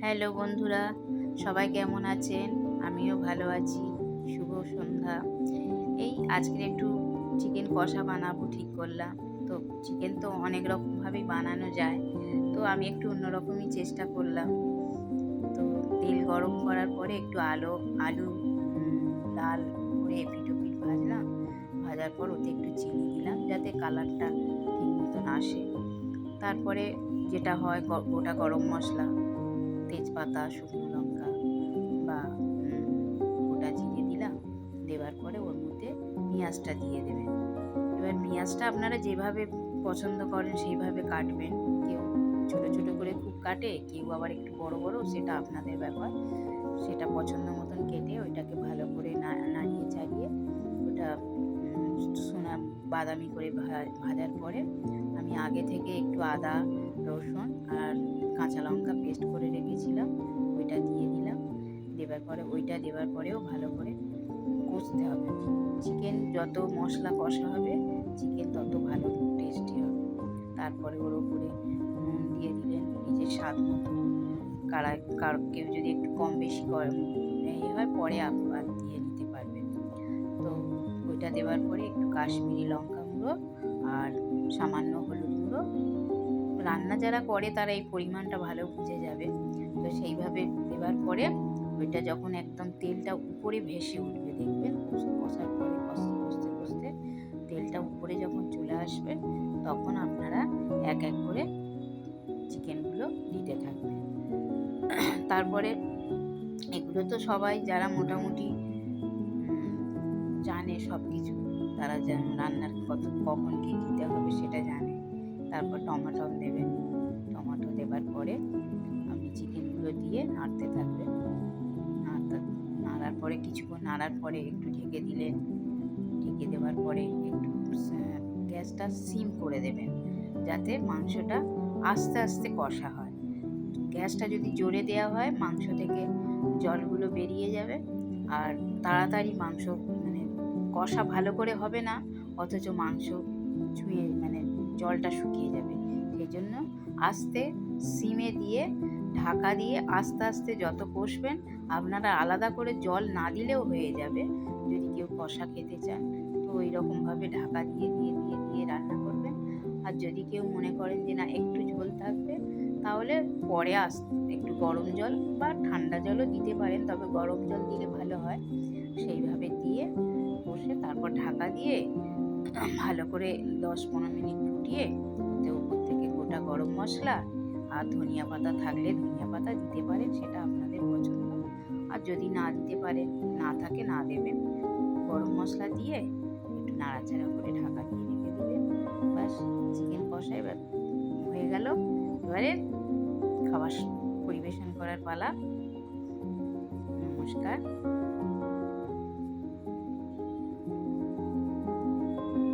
Hello বন্ধুরা, সবাই কেমন আছেন? আমিও ভালো আছি। শুভ সন্ধ্যা। এই আজকে একটু চিকেন কষা বানাবো ঠিক করলাম। তো চিকেন তো অনেক রকমভাবেই বানানো যায়, তো আমি একটু অন্যরকমই চেষ্টা করলাম। তো তেল গরম করার পরে একটু আলু লাল করে এপিঠ ওপিঠ ভাজলাম। ভাজার পর ওতে একটু চিনি দিলাম যাতে কালারটা ঠিক মতন আসে। তারপরে যেটা হয় গোটা গরম মশলা, তেজপাতা, শুকনো লঙ্কা বা গোটা জিরে দিলাম। দেওয়ার পরে ওর মধ্যে পেঁয়াজটা দিয়ে দেবেন। এবার পেঁয়াজটা আপনারা যেভাবে পছন্দ করেন সেইভাবে কাটবেন। কেউ ছোট ছোট করে খুব কাটে, কেউ আবার একটু বড় বড়, সেটা আপনাদের ব্যাপার। সেটা পছন্দ মতন কেটে ওইটাকে ভালো করে নাড়িয়ে চাড়িয়ে ওটা সোনা বাদামি করে ভাজার পরে আমি আগে থেকে একটু আদা, রসুন আর কাঁচা লঙ্কা পেস্ট করে রেখেছিলাম, ওইটা দিয়ে দিলাম। ওইটা দেওয়ার পরেও ভালো করে কষতে হবে। চিকেন যত মশলা কষা হবে, চিকেন তত ভালো টেস্টি হবে। তারপরে ওর উপরে নুন দিয়ে দিলেন নিজের স্বাদ মতো। কেউ যদি একটু কম বেশি করে হয় পরে আবার দিয়ে নিতে পারবেন। তো ওইটা দেওয়ার পরে একটু কাশ্মীরি লঙ্কা গুঁড়ো আর সামান্য হলুদ গুঁড়ো। রান্না যারা করে তারা এই পরিমাণটা ভালো বুঝে যাবে। তো সেইভাবে দেওয়ার পরে ওইটা যখন একদম তেলটা উপরে ভেসে উঠবে, দেখবেন কষার পরে কষতে কষতে কষতে তেলটা উপরে যখন চলে আসবে, তখন আপনারা এক এক করে চিকেনগুলো দিতে থাকবেন। তারপরে এগুলো তো সবাই যারা মোটামুটি জানে সব কিছু, তারা রান্নার কখন কী দিতে হবে সেটা জানে। তারপর টমেটো দেবেন। টমেটো দেওয়ার পরে আপনি চিকেনগুলো দিয়ে নাড়তে থাকবেন। নাড়ার পরে কিছুক্ষণ নাড়ার পরে একটু ঢেকে দিলেন। ঢেকে দেওয়ার পরে একটু গ্যাসটা সিম করে দেবেন যাতে মাংসটা আস্তে আস্তে কষা হয়। গ্যাসটা যদি জোরে দেওয়া হয়, মাংস থেকে জলগুলো বেরিয়ে যাবে আর তাড়াতাড়ি মাংস কষা ভালো করে হবে না, অথচ মাংস ছুঁয়ে জলটা শুকিয়ে যাবে। সেই জন্য আস্তে সিমে দিয়ে ঢাকা দিয়ে আস্তে আস্তে যত কষবেন, আপনারা আলাদা করে জল না দিলেও হয়ে যাবে যদি কেউ কষা খেতে চান। তো ওই রকমভাবে ঢাকা দিয়ে দিয়ে দিয়ে দিয়ে রান্না করবেন। আর যদি কেউ মনে করেন যে না একটু ঝোল থাকবে, তাহলে পরে একটু গরম জল বা ঠান্ডা জলও দিতে পারেন, তবে গরম জল দিলে ভালো হয়। সেইভাবে দিয়ে কষে তারপর ঢাকা দিয়ে ভালো করে 10-15 মিনিট ফুটিয়ে ওতে উপর থেকে গোটা গরম মশলা আর ধনিয়া পাতা থাকলে ধনিয়া পাতা দিতে পারেন, সেটা আপনাদের পছন্দ। আর যদি না দিতে পারেন, না থাকে না দেবেন। গরম মশলা দিয়ে একটু নাড়াচাড়া করে ঢাকা দিয়ে রেখে দিবেন। ব্যাস, চিকেন কষা এবার হয়ে গেল। এবারে খাবার পরিবেশন করার পালা। নমস্কার।